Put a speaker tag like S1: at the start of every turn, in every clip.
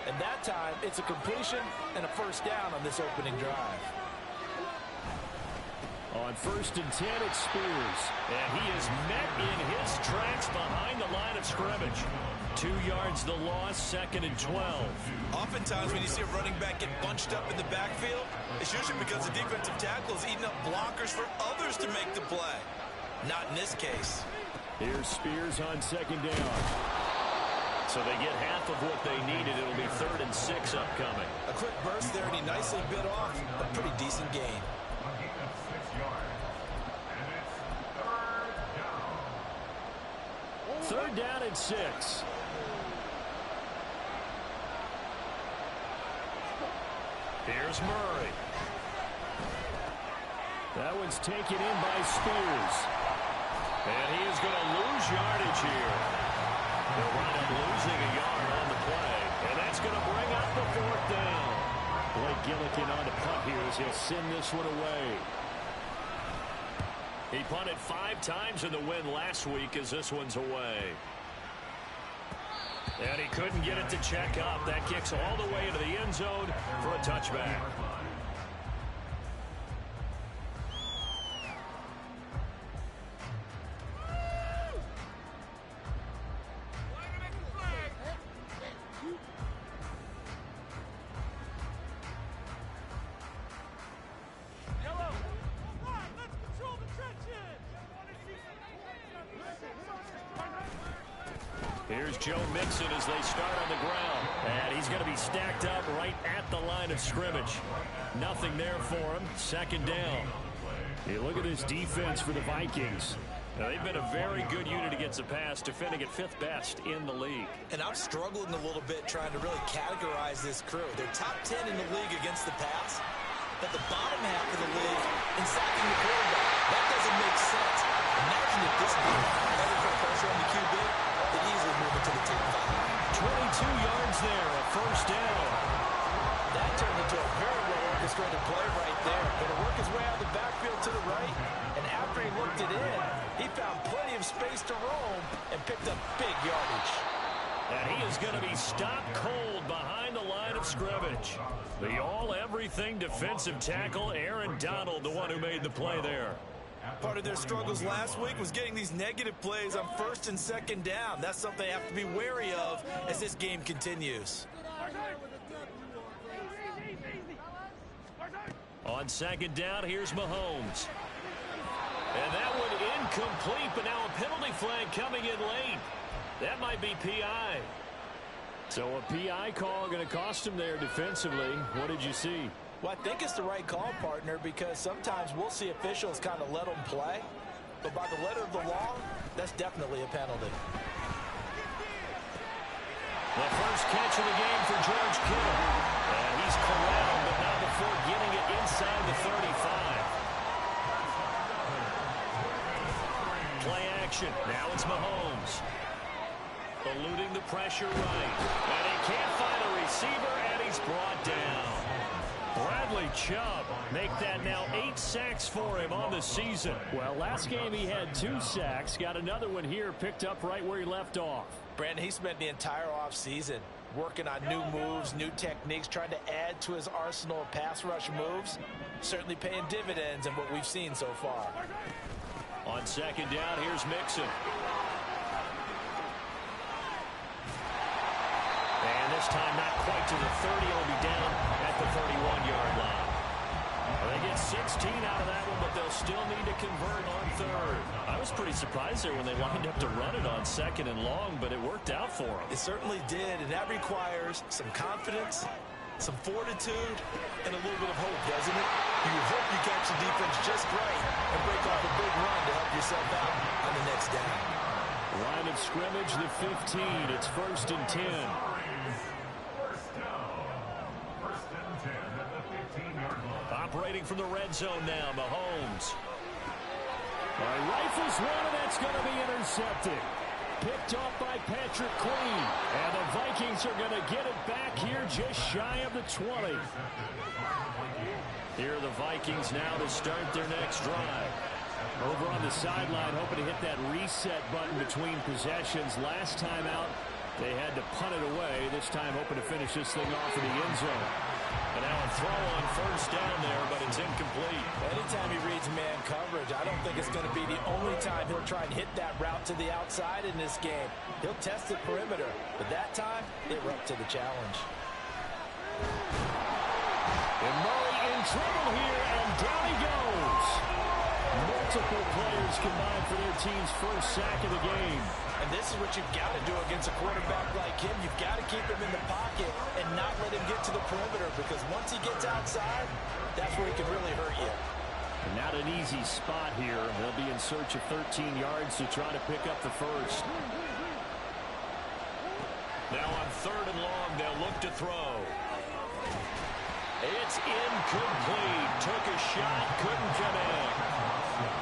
S1: And that time, it's a completion and a first down on this opening drive.
S2: On 1st and 10, it's Spears. And he is met in his tracks behind the line of scrimmage. 2 yards the loss, 2nd and 12.
S1: Oftentimes when you see a running back get bunched up in the backfield, it's usually because the defensive tackle is eating up blockers for others to make the play. Not in this case.
S2: Here's Spears on 2nd down. So they get half of what they needed. It'll be 3rd and 6 upcoming.
S1: A quick burst there, and he nicely bit off a pretty decent gain.
S2: 3rd down and 6. Here's Murray. That one's taken in by Spears. And he is going to lose yardage here. They'll wind up losing a yard on the play. And that's going to bring up the 4th down. Blake Gillikin on the punt here as he'll send this one away. He punted 5 times in the win last week as this one's away. And he couldn't get it to check up. That kicks all the way into the end zone for a touchback. Here's Joe Mixon as they start on the ground. And he's going to be stacked up right at the line of scrimmage. Nothing there for him. 2nd down. Hey, look at this defense for the Vikings. Now, they've been a very good unit against the pass, defending at 5th best in the league.
S1: And I'm struggling a little bit trying to really categorize this crew. They're top 10 in the league against the pass, but the bottom half of the league in sacking the quarterback. That doesn't make sense. Imagine if this team ever put pressure on the QB, they'd easily move it to the top 5.
S2: 22 yards there, a 1st down.
S1: That turned into a very well-orchestrated play right there. Going to work his way out of the backfield to the right, and after he looked it in, he found plenty of space to roam and picked up big yardage.
S2: And he is going to be stopped cold behind the line of scrimmage. The all-everything defensive tackle, Aaron Donald, the one who made the play there.
S1: Part of their struggles last week was getting these negative plays on 1st and 2nd down. That's something they have to be wary of as this game continues.
S2: On 2nd down, here's Mahomes. And that one incomplete, but now a penalty flag coming in late. That might be PI. So a PI call going to cost him there defensively. What did you see?
S1: Well, I think it's the right call, partner, because sometimes we'll see officials kind of let them play. But by the letter of the law, that's definitely a penalty.
S2: The first catch of the game for George Kittle. And he's corralled, but not before getting it inside the 35. Play action. Now it's Mahomes. Eluding the pressure right. And he can't find a receiver, and he's brought down. Bradley Chubb make that now 8 sacks for him on the season. Well, last game he had 2 sacks. Got another one here, picked up right where he left off.
S1: Brandon, he spent the entire offseason working on new moves, new techniques, trying to add to his arsenal of pass rush moves. Certainly paying dividends in what we've seen so far.
S2: On 2nd down, here's Mixon. And this time not quite to the 30. He'll be down at the 31-yard line. Well, they get 16 out of that one, but they'll still need to convert on 3rd. I was pretty surprised there when they lined up to run it on 2nd and long, but it worked out for them.
S1: It certainly did, and that requires some confidence, some fortitude, and a little bit of hope, doesn't it? You hope you catch the defense just right and break off a big run to help yourself out on the next down.
S2: Line of scrimmage, the 15. It's 1st and 10. Operating from the red zone now, Mahomes. Rifles one, and that's going to be intercepted. Picked off by Patrick Queen. And the Vikings are going to get it back here just shy of the 20. Here are the Vikings now to start their next drive. Over on the sideline, hoping to hit that reset button between possessions. Last time out, they had to punt it away. This this time, hoping to finish this thing off in the end zone. And now a throw on first down there, but it's incomplete.
S1: Anytime he reads man coverage, I don't think it's going to be the only time he'll try and hit that route to the outside in this game. He'll test the perimeter, but that time, they were up to the challenge.
S2: And Murray in trouble here, and down he goes. Multiple players combined for their team's first sack of the game.
S1: And this is what you've got to do against a quarterback like him. You've got to keep him in the pocket and not let him get to the perimeter, because once he gets outside, that's where he can really hurt you.
S2: And not an easy spot here. They'll be in search of 13 yards to try to pick up the first. Now on 3rd and long, they'll look to throw. It's incomplete. Took a shot, couldn't come in.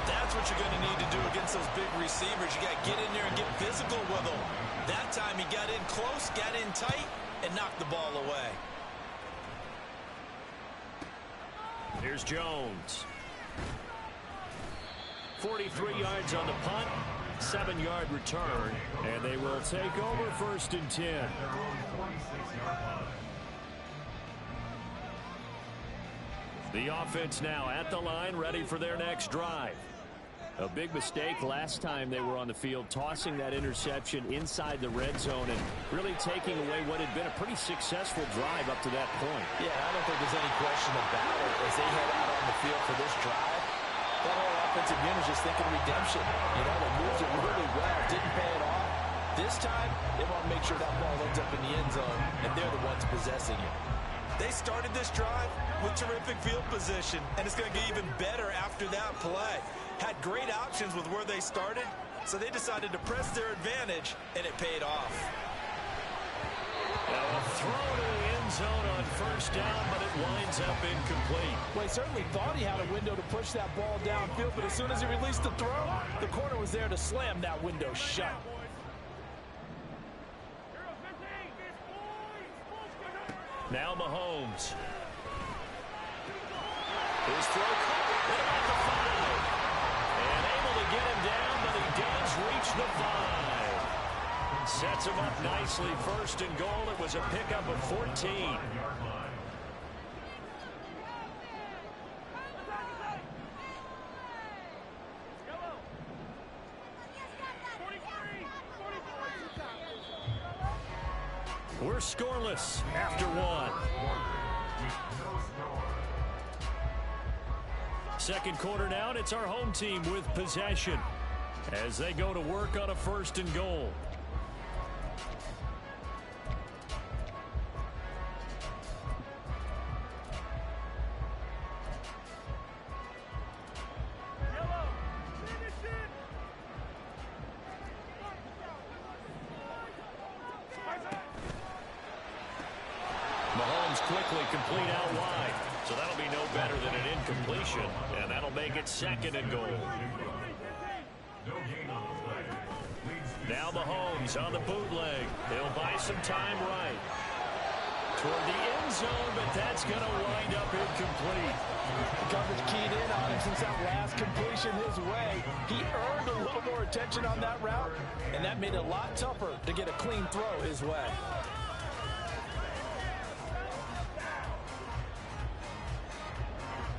S1: That's what you're going to need to do against those big receivers. You got to get in there and get physical with them. That time he got in close, got in tight, and knocked the ball away.
S2: Here's Jones. 43 yards on the punt, 7-yard return, and they will take over 1st and 10. The offense now at the line, ready for their next drive. A big mistake last time they were on the field, tossing that interception inside the red zone and really taking away what had been a pretty successful drive up to that point.
S1: Yeah, I don't think there's any question about it. As they head out on the field for this drive, that whole offensive unit is just thinking redemption. You know, they moved it really well, didn't pay it off. This time, they want to make sure that ball ends up in the end zone, and they're the ones possessing it. They started this drive with terrific field position, and it's going to get even better after that play. Had great options with where they started, so they decided to press their advantage, and it paid off.
S2: Now a throw to the end zone on first down, but it winds up incomplete.
S1: Well, he certainly thought he had a window to push that ball downfield, but as soon as he released the throw, the corner was there to slam that window shut.
S2: Now Mahomes. His throw caught at the 5. And able to get him down, but he does reach the 5. Sets him up nicely. 1st and goal. It was a pickup of 14. We're scoreless after 1. Second quarter now, and it's our home team with possession as they go to work on a 1st and goal. Mahomes quickly complete out wide. So that'll be no better than an incompletion. And that'll make it 2nd and goal. Now Mahomes on the bootleg. He'll buy some time right. Toward the end zone, but that's going to wind up incomplete.
S1: The coverage keyed in on him since that last completion his way. He earned a little more attention on that route, and that made it a lot tougher to get a clean throw his way.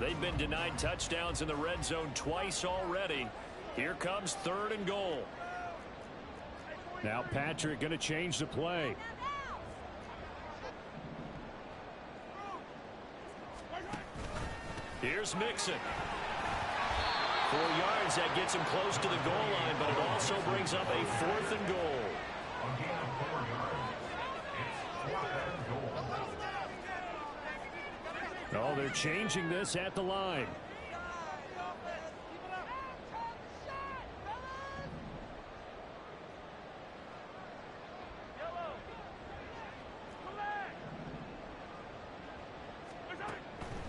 S2: They've been denied touchdowns in the red zone twice already. Here comes 3rd and goal. Now Patrick going to change the play. Here's Mixon. 4 yards, that gets him close to the goal line, but it also brings up a 4th and goal. Oh, they're changing this at the line.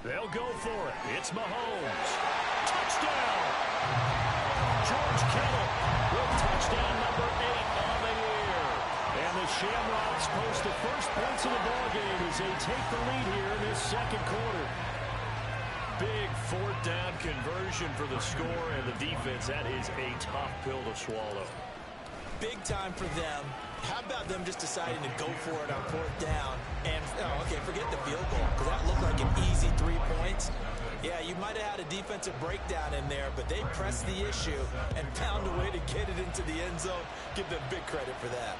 S2: They'll go for it. It's Mahomes. Touchdown! George Kittle with touchdown number 8 on the year. And the Shamrocks post the first points of the ballgame as they take the lead here in this 2nd quarter. Big 4th down conversion for the score, and the defense, that is a tough pill to swallow.
S1: big time for them. How about them just deciding to go for it on 4th down? And, okay, forget the field goal, because that looked like an easy 3 points. Yeah, you might have had a defensive breakdown in there, but they pressed the issue and found a way to get it into the end zone. Give them big credit for that.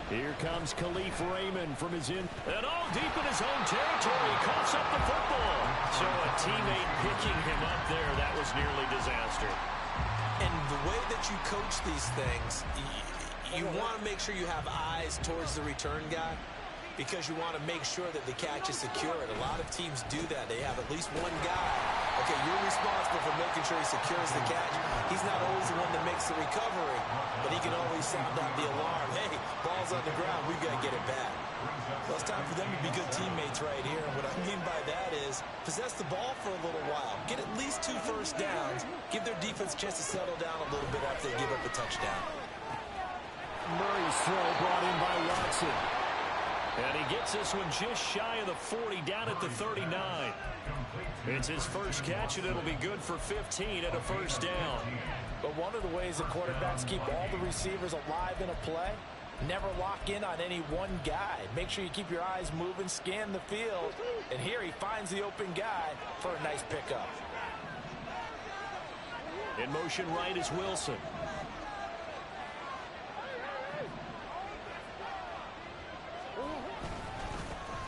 S2: Here comes Khalif Raymond from his in. And all deep in his own territory, he coughs up the football. So a teammate picking him up there, that was nearly disaster.
S1: And the way that you coach these things, you want to make sure you have eyes towards the return guy, because you want to make sure that the catch is secured. A lot of teams do that. They have at least one guy. Okay, you're responsible for making sure he secures the catch. He's not always the one that makes the recovery, but he can always sound out the alarm. Hey, ball's on the ground. We've got to get it back. Well, it's time for them to be good teammates right here. And what I mean by that is possess the ball for a little while. Get at least 2 first downs. Give their defense a chance to settle down a little bit after they give up a touchdown.
S2: Murray's throw brought in by Watson. And he gets this one just shy of the 40, down at the 39. It's his first catch, and it'll be good for 15 at a first down.
S1: But one of the ways that quarterbacks keep all the receivers alive in a play, never lock in on any one guy. Make sure you keep your eyes moving, scan the field. And here he finds the open guy for a nice pickup.
S2: In motion right is Wilson.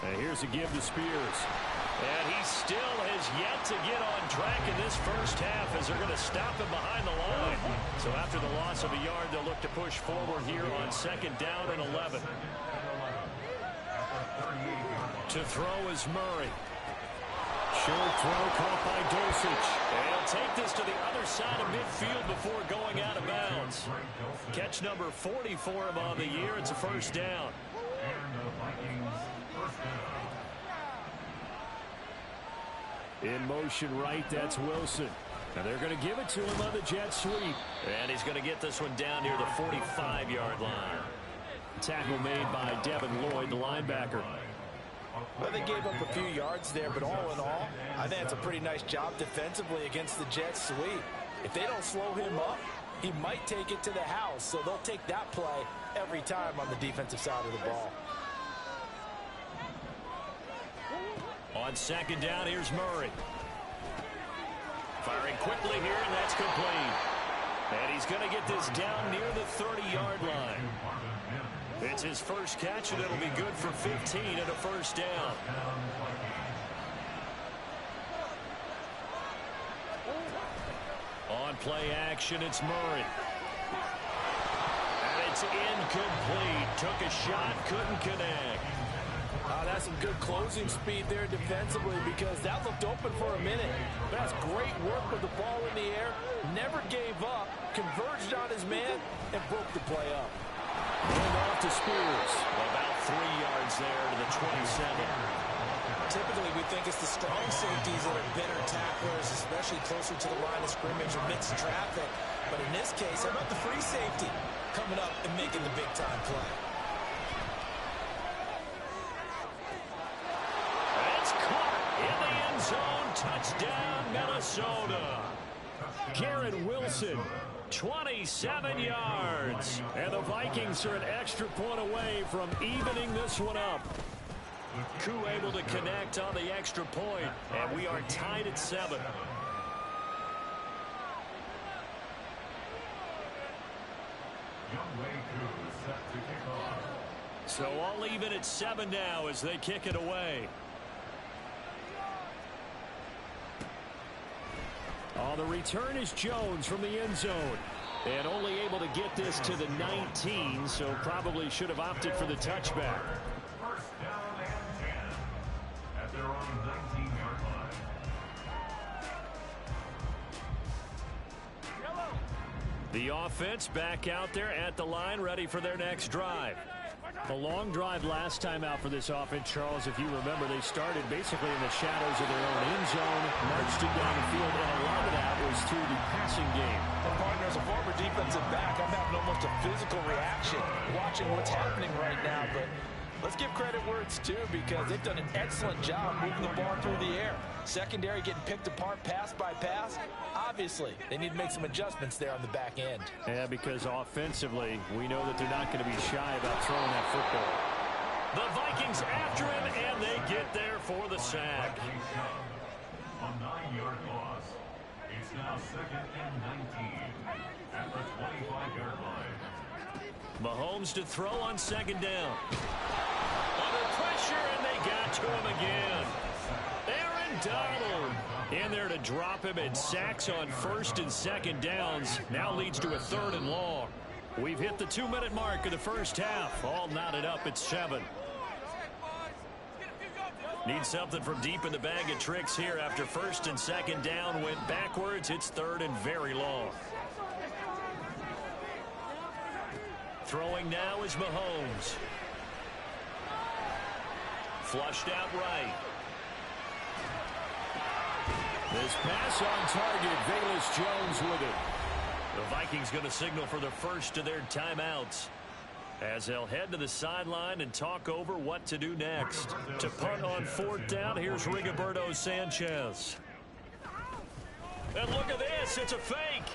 S2: And here's a give to Spears. And he still has yet to get on track in this first half as they're going to stop him behind the line. So after the loss of a yard, they'll look to push forward here on 2nd down and 11. To throw is Murray. Short throw caught by Dulcich. And he'll take this to the other side of midfield before going out of bounds. Catch number 40 for him on the year. It's a first down. In motion right, that's Wilson. And they're going to give it to him on the jet sweep. And he's going to get this one down near the 45-yard line. Tackle made by Devin Lloyd, the linebacker.
S1: Well, they gave up a few yards there, but all in all, I think it's a pretty nice job defensively against the jet sweep. If they don't slow him up, he might take it to the house. So they'll take that play every time on the defensive side of the ball.
S2: On 2nd down, here's Murray. Firing quickly here, and that's complete. And he's going to get this down near the 30-yard line. It's his first catch, and it'll be good for 15 and a first down. On play action, it's Murray. And it's incomplete. Took a shot, couldn't connect.
S1: That's some good closing speed there defensively, because that looked open for a minute. But that's great work with the ball in the air. Never gave up, converged on his man, and broke the play up.
S2: And off to Spears. About 3 yards there to the 27.
S1: Typically, we think it's the strong safeties that are better tacklers, especially closer to the line of scrimmage or mixed traffic. But in this case, how about the free safety coming up and making the big-time play?
S2: Touchdown, Minnesota. Garrett Wilson, 27 yards. And the Vikings are an extra point away from evening this one up. Koo able to connect on the extra point, and we are tied at 7. So all even at 7 now as they kick it away. On the return is Jones from the end zone. And only able to get this to the 19, so probably should have opted for the touchback.
S3: First down and 10 at their own 19-yard line.
S2: The offense back out there at the line, ready for their next drive. The long drive last time out for this offense, Charles, if you remember, they started basically in the shadows of their own end zone, marched it down the field, and a lot of that was through the passing game.
S1: Well, partner, as a former defensive back, I'm having almost a physical reaction watching what's happening right now, but Let's give credit where it's due because they've done an excellent job moving the ball through the air. Secondary getting picked apart pass by pass. Obviously, they need to make some adjustments there on the back end.
S2: Yeah, because offensively, we know that they're not going to be shy about throwing that football. The Vikings after him, and they get there for the sack.
S3: A 9-yard loss. It's now 2nd and 19 at the 25-yard line.
S2: Mahomes to throw on 2nd down. Under pressure, and they got to him again. Aaron Donald in there to drop him, and sacks on 1st and 2nd downs. Now leads to a 3rd and long. We've hit the 2-minute mark of the first half. All knotted up at 7. Need something from deep in the bag of tricks here after 1st and 2nd down went backwards. It's 3rd and very long. Throwing now is Mahomes. Flushed out right. This pass on target. Velus Jones with it. The Vikings going to signal for the first of their timeouts as they'll head to the sideline and talk over what to do next. To punt on 4th down, here's Rigoberto Sanchez. And look at this. It's a fake.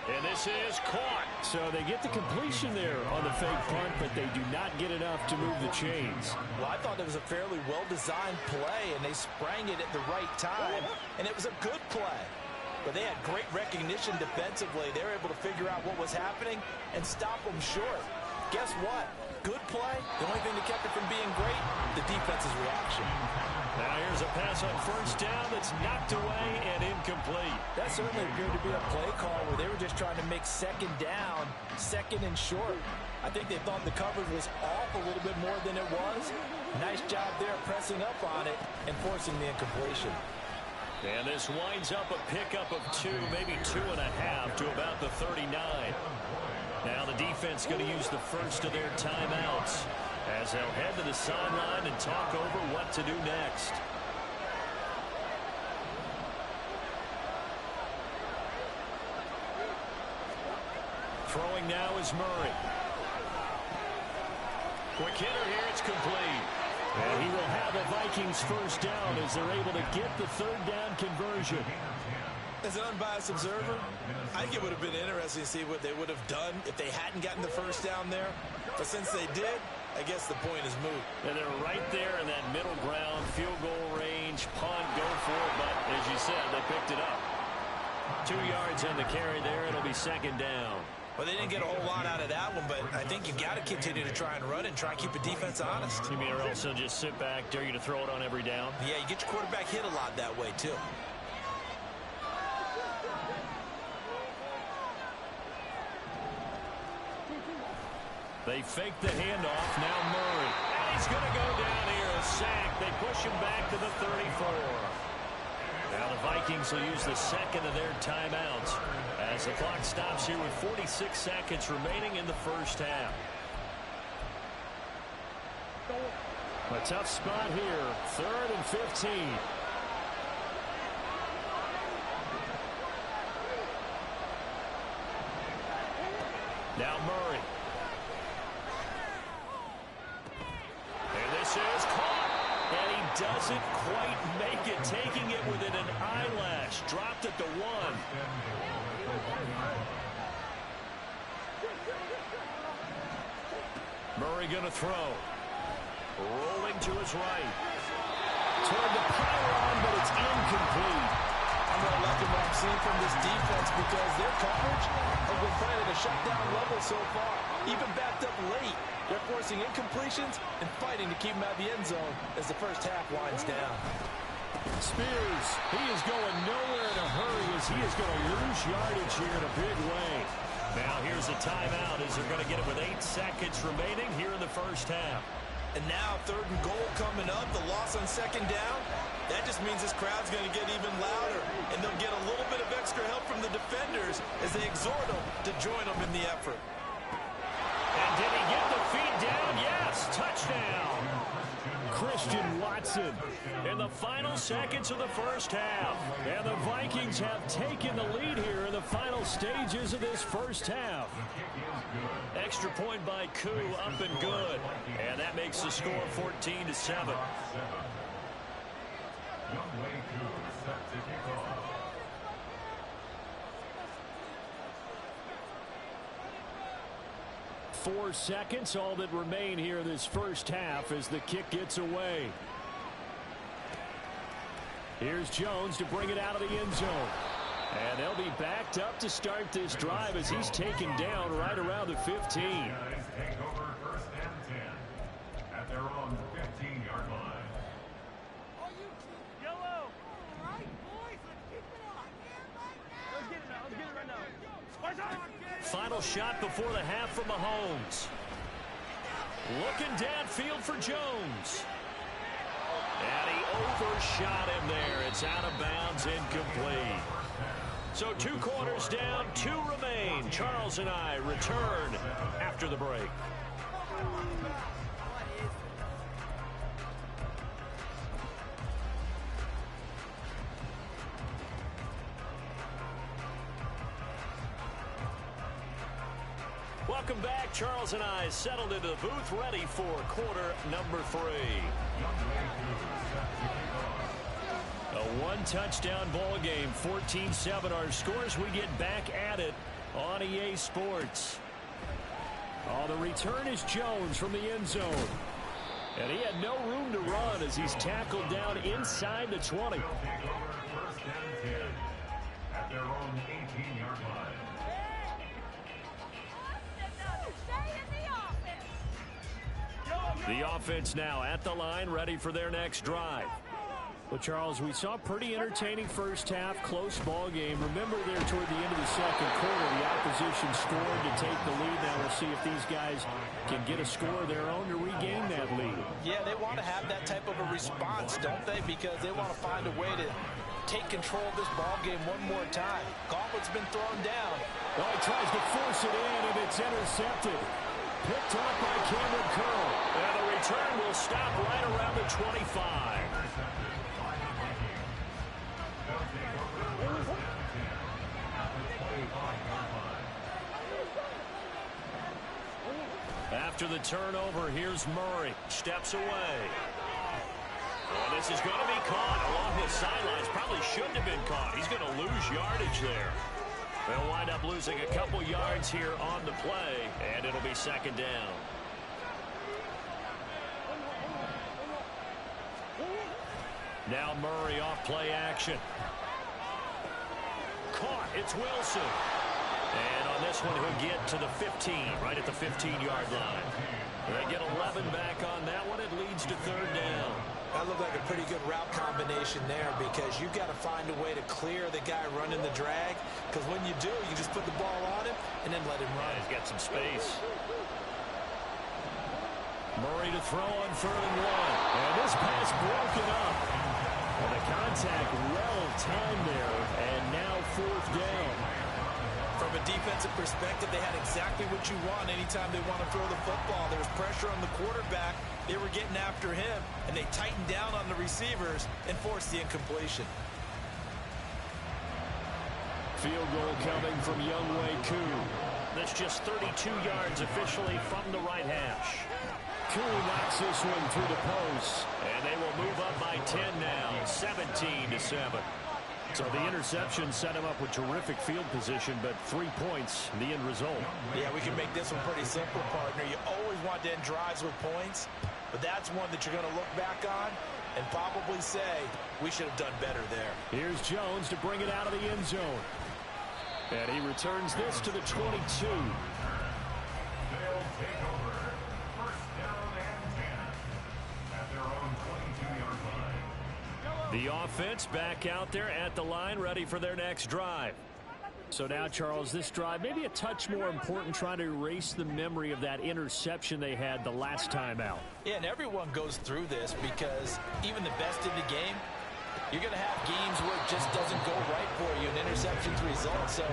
S2: And this is caught. So they get the completion there on the fake punt, but they do not get enough to move the chains.
S1: Well, I thought it was a fairly well-designed play, and they sprang it at the right time, and it was a good play. But they had great recognition defensively. They were able to figure out what was happening and stop them short. Guess what? Good play. The only thing that kept it from being great, the defense's reaction.
S2: Now here's a pass on 1st down that's knocked away and incomplete.
S1: That certainly appeared to be a play call where they were just trying to make 2nd down, 2nd and short. I think they thought the coverage was off a little bit more than it was. Nice job there pressing up on it and forcing the incompletion.
S2: And this winds up a pickup of 2, maybe 2.5 to about the 39. Now the defense going to use the first of their timeouts as they'll head to the sideline and talk over what to do next. Throwing now is Murray. Quick hitter here, it's complete. And he will have a Vikings 1st down as they're able to get the 3rd down conversion.
S1: As an unbiased observer, I think it would have been interesting to see what they would have done if they hadn't gotten the 1st down there. But since they did, I guess the point is moot.
S2: And they're right there in that middle ground, field goal range, punt, go for it. But as you said, they picked it up. 2 yards on the carry there. It'll be 2nd down.
S1: Well, they didn't get a whole lot out of that one, but I think you've got to continue to try and run and try and keep the defense honest.
S2: You mean or also just sit back, dare you to throw it on every down?
S1: Yeah, you get your quarterback hit a lot that way, too.
S2: They fake the handoff. Now Murray. And he's going to go down here. A sack. They push him back to the 34. Now the Vikings will use the 2nd of their timeouts as the clock stops here with 46 seconds remaining in the first half. A tough spot here. 3rd and 15. Now Murray. And this is caught. And he doesn't quite make it, taking it within an eyelash. Dropped at the 1. Murray going to throw. Rolling to his right. Toward the pylon, but it's incomplete.
S1: I'm going to like what I'm seeing from this defense because their coverage has been playing at a shutdown level so far. Even backed up late, they're forcing incompletions and fighting to keep them out of the end zone as the first half winds down.
S2: Spears, he is going nowhere in a hurry as he is going to lose yardage here in a big way. Now here's a timeout as they're going to get it with 8 seconds remaining here in the first half.
S1: And now 3rd and goal coming up, the loss on 2nd down. That just means this crowd's going to get even louder, and they'll get a little bit of extra help from the defenders as they exhort them to join them in the effort.
S2: And did he get the feed down? Yes, touchdown. Christian Watson in the final seconds of the first half. And the Vikings have taken the lead here in the final stages of this first half. extra point by Koo, up and good. And that makes the score 14-7.
S3: Youngway Koo set to kick off.
S2: Four seconds, all that remain here this first half as the kick gets away. Here's Jones to bring it out of the end zone. And they'll be backed up to start this drive as he's taken down right around the 15.
S3: Guys take over first and 10 at their own 15-yard line.
S4: Yellow. All right, boys, let's keep it on. Let's get it now. Let's get it right now.
S2: Final shot before the half from Mahomes. Looking downfield for Jones. And he overshot him there. It's out of bounds, incomplete. So 2 quarters down, 2 remain. Charles and I return after the break. Welcome back. Charles and I settled into the booth, ready for quarter number 3. A 1-touchdown ball game, 14-7 our scores. We get back at it on EA Sports. Oh, the return is Jones from the end zone. And he had no room to run as he's tackled down inside the 20.
S3: They'll take over first and 10 at their own 18-yard line.
S2: The offense now at the line, ready for their next drive. Well, Charles, we saw pretty entertaining first half, close ball game. Remember there toward the end of the second quarter, the opposition scored to take the lead. Now we'll see if these guys can get a score of their own to regain that lead.
S1: Yeah, they want to have that type of a response, don't they? Because they want to find a way to take control of this ball game one more time. Gauntlet's been thrown down.
S2: Oh, he tries to force it in, and it's intercepted. Picked up by Cameron Curl. And the return will stop right around the 25. After the turnover, here's Murray. Steps away. Oh, this is going to be caught along the sidelines. Probably shouldn't have been caught. He's going to lose yardage there. They'll wind up losing a couple yards here on the play, and it'll be second down. Now Murray off play action. Caught. It's Wilson. And on this one, he'll get to the 15, right at the 15-yard line. They get 11 back on that one. It leads to third down.
S1: That looked like a pretty good route combination there because you've got to find a way to clear the guy running the drag. Because when you do, you just put the ball on him and then let him run.
S2: He's got some space. Murray to throw on 3rd and 1. And this pass broken up. And the contact well timed there. And now 4th down.
S1: From a defensive perspective, they had exactly what you want anytime they want to throw the football. There was pressure on the quarterback. They were getting after him, and they tightened down on the receivers and forced the incompletion.
S2: Field goal coming from Youngway Koo. That's just 32 yards officially from the right hash. Koo knocks this one through the post, and they will move up by 10 now, 17-7. So the interception set him up with terrific field position, but 3 points, the end result.
S1: Yeah, we can make this one pretty simple, partner. You always want to end drives with points, but that's one that you're going to look back on and probably say, we should have done better there.
S2: Here's Jones to bring it out of the end zone. And he returns this to the 22.
S3: They'll take over first down and 10 at their own 22-yard line.
S2: The offense back out there at the line, ready for their next drive. So now, Charles, this drive maybe a touch more important, trying to erase the memory of that interception they had the last time out.
S1: Yeah, and everyone goes through this because even the best in the game, you're going to have games where it just doesn't go right for you, and interceptions result. So,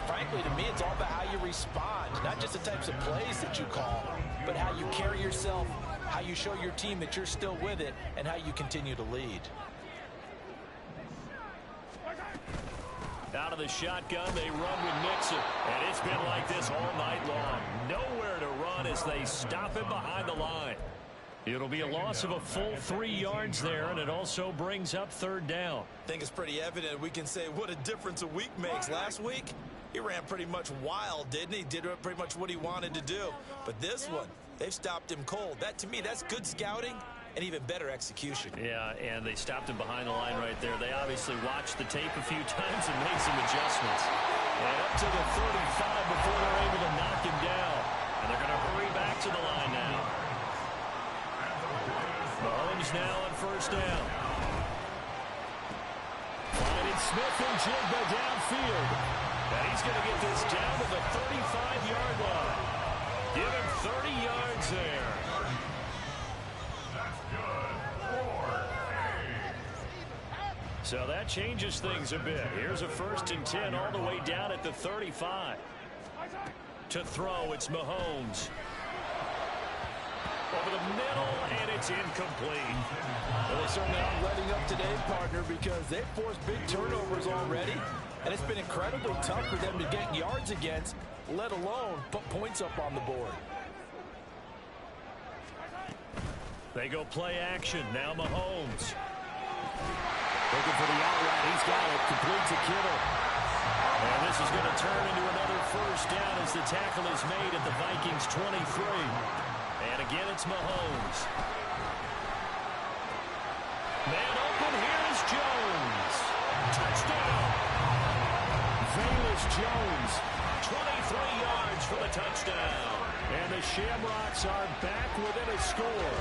S1: frankly, to me, it's all about how you respond, not just the types of plays that you call, but how you carry yourself, how you show your team that you're still with it, and how you continue to lead.
S2: Out of the shotgun, they run with Nixon. And it's been like this all night long. Nowhere to run as they stop him behind the line. It'll be a loss of a full 3 yards there, and it also brings up third down.
S1: I think it's pretty evident we can say what a difference a week makes. Last week, he ran pretty much wild, didn't he? Did pretty much what he wanted to do. But this one, they've stopped him cold. That, to me, that's good scouting and even better execution.
S2: Yeah, and they stopped him behind the line right there. They obviously watched the tape a few times and made some adjustments. And up to the 35 before they're able to knock him down. And they're going to hurry back to the line now. Mahomes now on first down. Finding Smith and Jigba downfield. And he's going to get this down to the 35-yard line. Give him 30 yards there. So that changes things a bit. Here's a 1st and 10 all the way down at the 35. To throw, it's Mahomes. Over the middle, and it's incomplete.
S1: Well, they certainly aren't letting up today, partner, because they've forced big turnovers already, and it's been incredibly tough for them to get yards against, let alone put points up on the board.
S2: They go play action. Now Mahomes. Looking for the outright. He's got it. Completes a Kittle. And this is going to turn into another first down as the tackle is made at the Vikings 23. And again, it's Mahomes. Man open. Here's Jones. Touchdown. Velus Jones. 23 yards for the touchdown. And the Shamrocks are back within a score.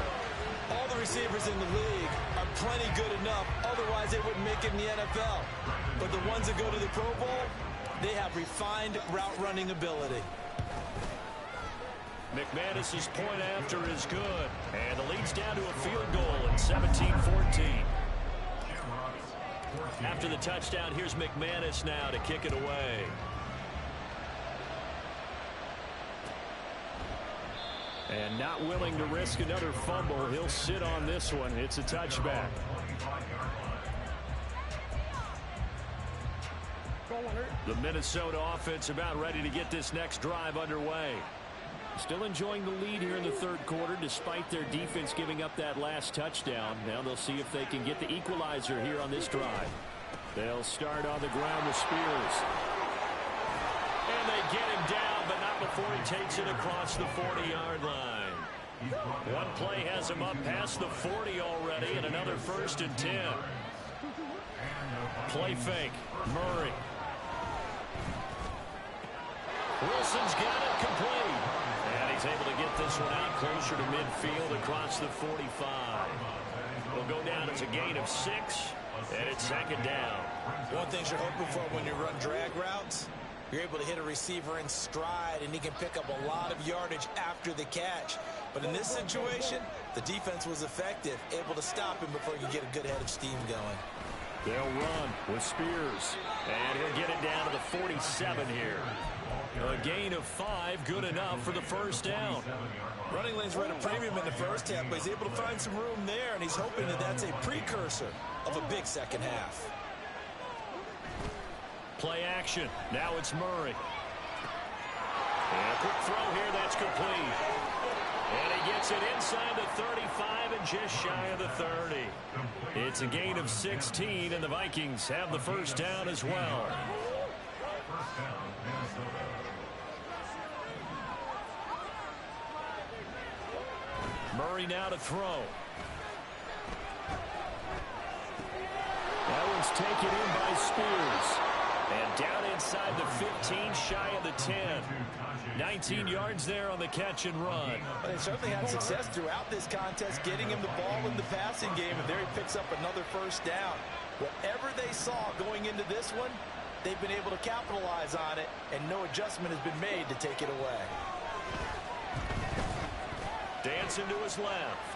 S1: All the receivers in the league are plenty good enough. Otherwise, they wouldn't make it in the NFL. But the ones that go to the Pro Bowl, they have refined route running ability.
S2: McManus's point after is good. And the lead's down to a field goal at 17-14. After the touchdown, here's McManus now to kick it away. And not willing to risk another fumble. He'll sit on this one. It's a touchback. The Minnesota offense about ready to get this next drive underway. Still enjoying the lead here in the third quarter despite their defense giving up that last touchdown. Now they'll see if they can get the equalizer here on this drive. They'll start on the ground with Spears. And they get him down, but not before he takes it across the 40-yard line. One play has him up past the 40 already, and another 1st and 10. Play fake. Murray. Wilson's got it complete. And he's able to get this one out closer to midfield across the 45. Will go down as a gain of 6, and it's 2nd down.
S1: One thing you're hoping for when you run drag routes, you're able to hit a receiver in stride, and he can pick up a lot of yardage after the catch. But in this situation, the defense was effective, able to stop him before you get a good head of steam going.
S2: They'll run with Spears. And he'll get it down to the 47 here. A gain of 5, good enough for the first down.
S1: Running lanes were at a premium in the first half, but he's able to find some room there, and he's hoping that that's a precursor of a big second half.
S2: Play action. Now it's Murray. And a quick throw here. That's complete. And he gets it inside the 35 and just shy of the 30. It's a gain of 16, and the Vikings have the first down as well. Murray now to throw. That one's taken in by Spears. And down inside the 15, shy of the 10. 19 yards there on the catch and run.
S1: Well, they certainly had success throughout this contest, getting him the ball in the passing game, and there he picks up another first down. Whatever they saw going into this one, they've been able to capitalize on it, and no adjustment has been made to take it away.
S2: Dancing to his left.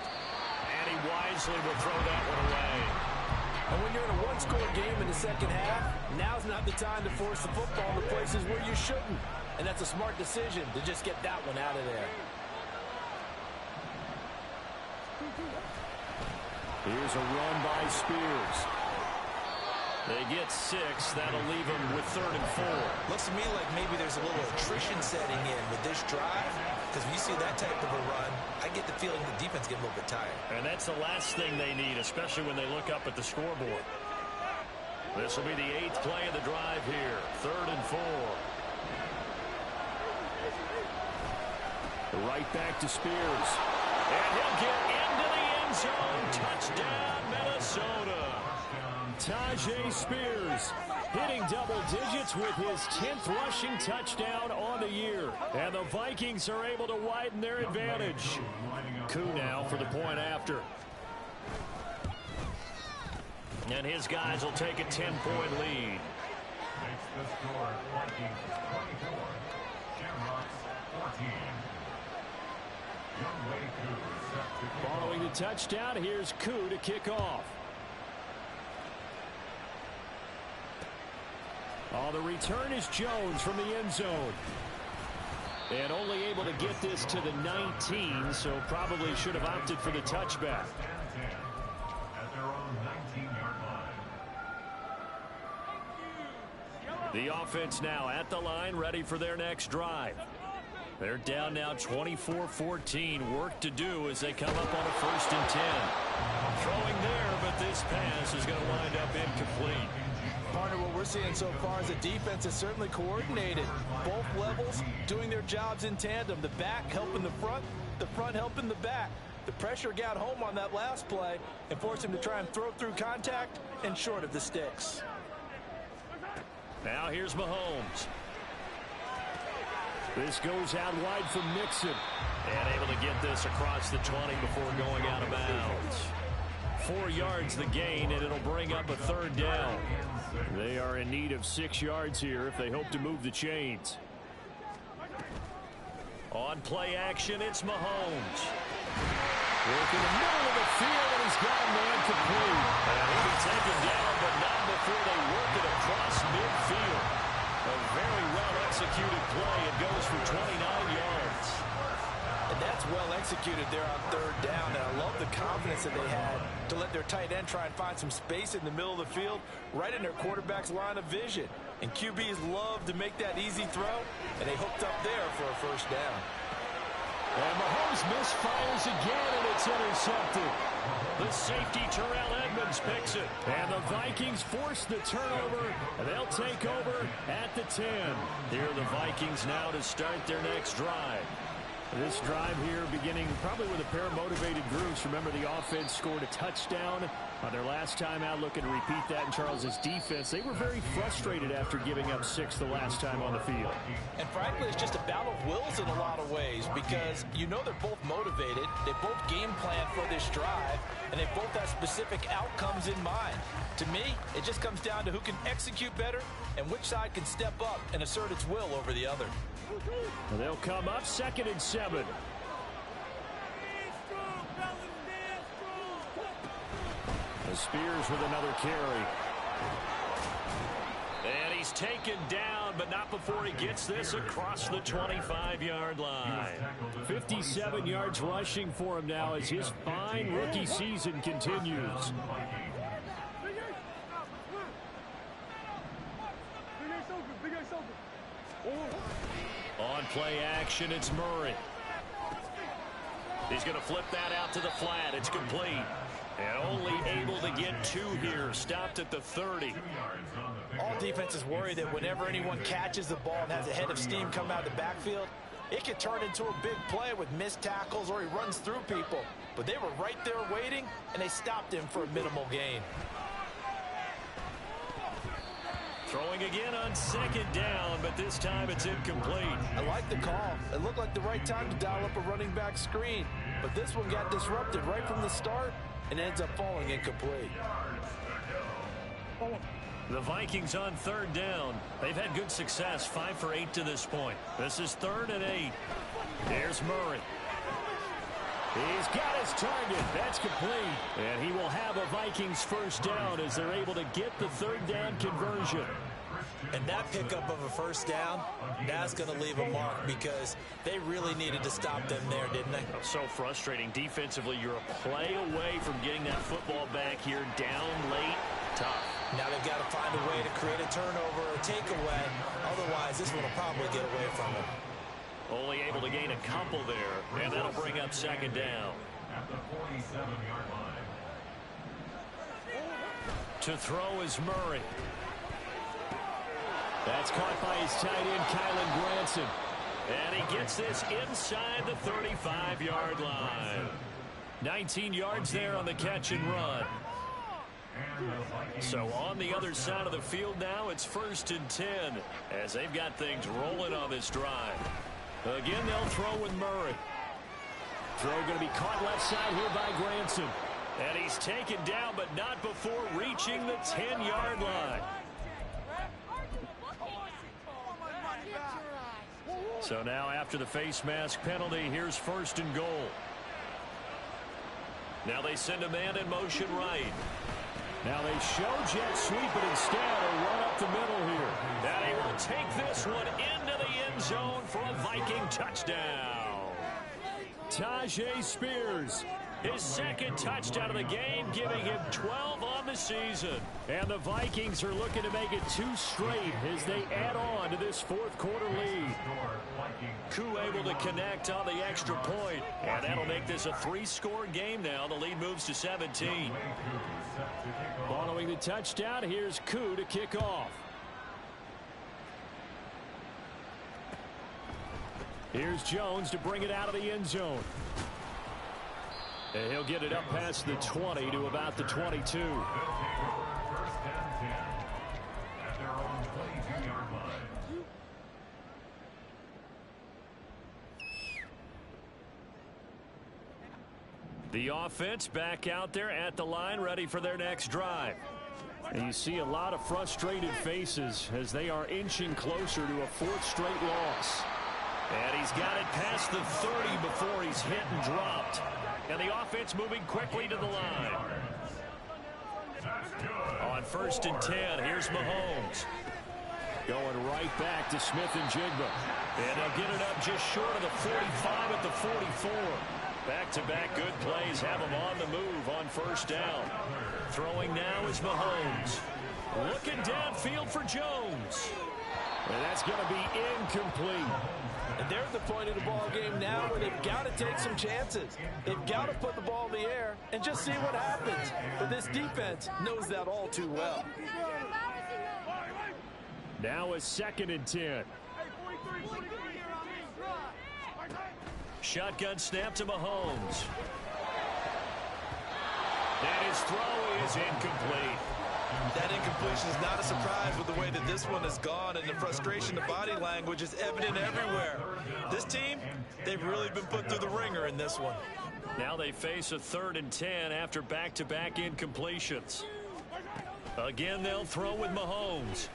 S2: And he wisely will throw that one away.
S1: And when you're in a one-score game in the second half, now's not the time to force the football to places where you shouldn't. And that's a smart decision to just get that one out of there.
S2: Here's a run by Spears. They get 6. That'll leave them with 3rd and 4.
S1: Looks to me like maybe there's a little attrition setting in with this drive, because when you see that type of a run, I get the feeling the defense get a little bit tired.
S2: And that's the last thing they need, especially when they look up at the scoreboard. This will be the 8th play of the drive here. 3rd and 4. Right back to Spears. And he'll get into the end zone. Touchdown, Minnesota. Tajay Spears hitting double digits with his 10th rushing touchdown on the year. And the Vikings are able to widen their advantage. Koo now for the point after. And his guys will take a 10-point lead.
S3: Makes the score Vikings 24, Shamrocks 14. Youngway Koo is set to kick
S2: Following the touchdown, here's Koo to kick off. The return is Jones from the end zone. And only able to get this to the 19, so probably should have opted for the touchback.
S3: at their own 19-yard line.
S2: The offense now at the line, ready for their next drive. They're down now 24-14. Work to do as they come up on a 1st and 10. Throwing there, but this pass is going to wind up incomplete.
S1: Partner, what we're seeing so far is the defense is certainly coordinated. Both levels doing their jobs in tandem. The back helping the front helping the back. The pressure got home on that last play and forced him to try and throw through contact and short of the sticks.
S2: Now here's Mahomes. This goes out wide from Mixon. And able to get this across the 20 before going out of bounds. 4 yards the gain, and it'll bring up a 3rd down. They are in need of 6 yards here if they hope to move the chains. On play action, it's Mahomes. Work in the middle of the field, and he's got a man complete. And he'll be taken down, but not before they work it across midfield. A very well-executed play. It goes for 29 yards.
S1: And that's well executed there on 3rd down. And I love the confidence that they had to let their tight end try and find some space in the middle of the field, right in their quarterback's line of vision. And QBs love to make that easy throw, and they hooked up there for a 1st down.
S2: And Mahomes misfires again, and it's intercepted. The safety, Terrell Edmonds, picks it. And the Vikings force the turnover, and they'll take over at the 10. Here are the Vikings now to start their next drive. This drive here beginning probably with a pair of motivated groups. Remember, the offense scored a touchdown on their last time out. Looking to repeat that in Charles's defense. They were very frustrated after giving up 6 the last time on the field.
S1: And frankly, it's just a battle of wills in a lot of ways, because you know they're both motivated. They both game plan for this drive, and they both have specific outcomes in mind. To me, it just comes down to who can execute better and which side can step up and assert its will over the other.
S2: They'll come up 2nd and 7. The Spears with another carry. And he's taken down, but not before he gets this across the 25-yard line. 57 yards rushing for him now as his fine rookie season continues. On play action, it's Murray. He's going to flip that out to the flat. It's complete. And only able to get 2 here. Stopped at the 30.
S1: All defenses worry that whenever anyone catches the ball and has a head of steam come out of the backfield, it could turn into a big play with missed tackles or he runs through people. But they were right there waiting, and they stopped him for a minimal gain.
S2: Throwing again on 2nd down, but this time it's incomplete.
S1: I like the call. It looked like the right time to dial up a running back screen. But this one got disrupted right from the start and ends up falling incomplete.
S2: The Vikings on 3rd down. They've had good success, 5 for 8 to this point. This is 3rd and 8. There's Murray. He's got his target. That's complete. And he will have a Vikings 1st down as they're able to get the 3rd down conversion.
S1: And that pickup of a 1st down, that's going to leave a mark because they really needed to stop them there, didn't they?
S2: So frustrating. Defensively, you're a play away from getting that football back here down late. Tough.
S1: Now they've got to find a way to create a turnover or takeaway. Otherwise, this one will probably get away from them.
S2: Only able to gain a couple there, and that'll bring up second down.
S3: At the 47-yard line.
S2: To throw is Murray. That's caught by his tight end, Kylan Granson. And he gets this inside the 35-yard line. 19 yards there on the catch and run. So on the other side of the field now, it's 1st and 10 as they've got things rolling on this drive. Again, they'll throw with Murray. Throw going to be caught left side here by Granson. And he's taken down, but not before reaching the 10-yard line. So now after the face mask penalty, here's 1st and goal. Now they send a man in motion right. Now they show jet sweep, but instead a run up the middle here. And he will take this one into the end zone for a Viking touchdown. Tajay Spears, his 2nd touchdown of the game, giving him 12 on the season. And the Vikings are looking to make it 2 straight as they add on to this 4th quarter lead. Koo able to connect on the extra point, and that'll make this a 3-score game now. The lead moves to 17. Following the touchdown, here's Koo to kick off. Here's Jones to bring it out of the end zone. And he'll get it up past the 20 to about the 22. The offense back out there at the line, ready for their next drive. And you see a lot of frustrated faces as they are inching closer to a 4th straight loss. And he's got it past the 30 before he's hit and dropped. And the offense moving quickly to the line. On 1st and 10, here's Mahomes. Going right back to Smith and Jigba. And they'll get it up just short of the 45 at the 44. Back-to-back good plays have him on the move on 1st down. Throwing now is Mahomes. Looking downfield for Jones. And that's going to be incomplete.
S5: And they're at the point of the ball game now where they've got to take some chances. They've got to put the ball in the air and just see what happens. But this defense knows that all too well.
S2: Now a 2nd and 10. Shotgun snap to Mahomes. And his throw is incomplete.
S5: That incompletion is not a surprise with the way that this one has gone, and the frustration, the body language is evident everywhere. This team, they've really been put through the ringer in this one.
S2: Now they face a 3rd and 10 after back-to-back incompletions. Again, they'll throw with Mahomes.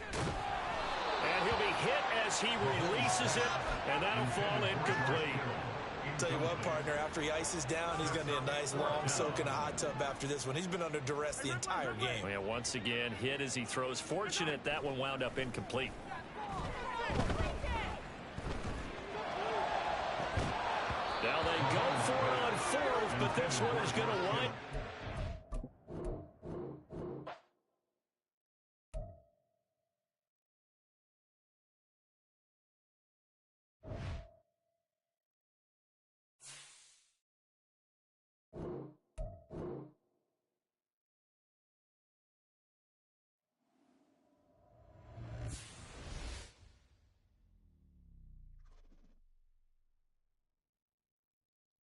S2: And he'll be hit as he releases it, and that'll fall incomplete.
S5: Tell you what, partner, after he ices down, he's going to need a nice long soak in a hot tub after this one. He's been under duress the entire game.
S2: Well, once again, hit as he throws. Fortunate that one wound up incomplete. Now they go for it on 4th, but this one is going to wind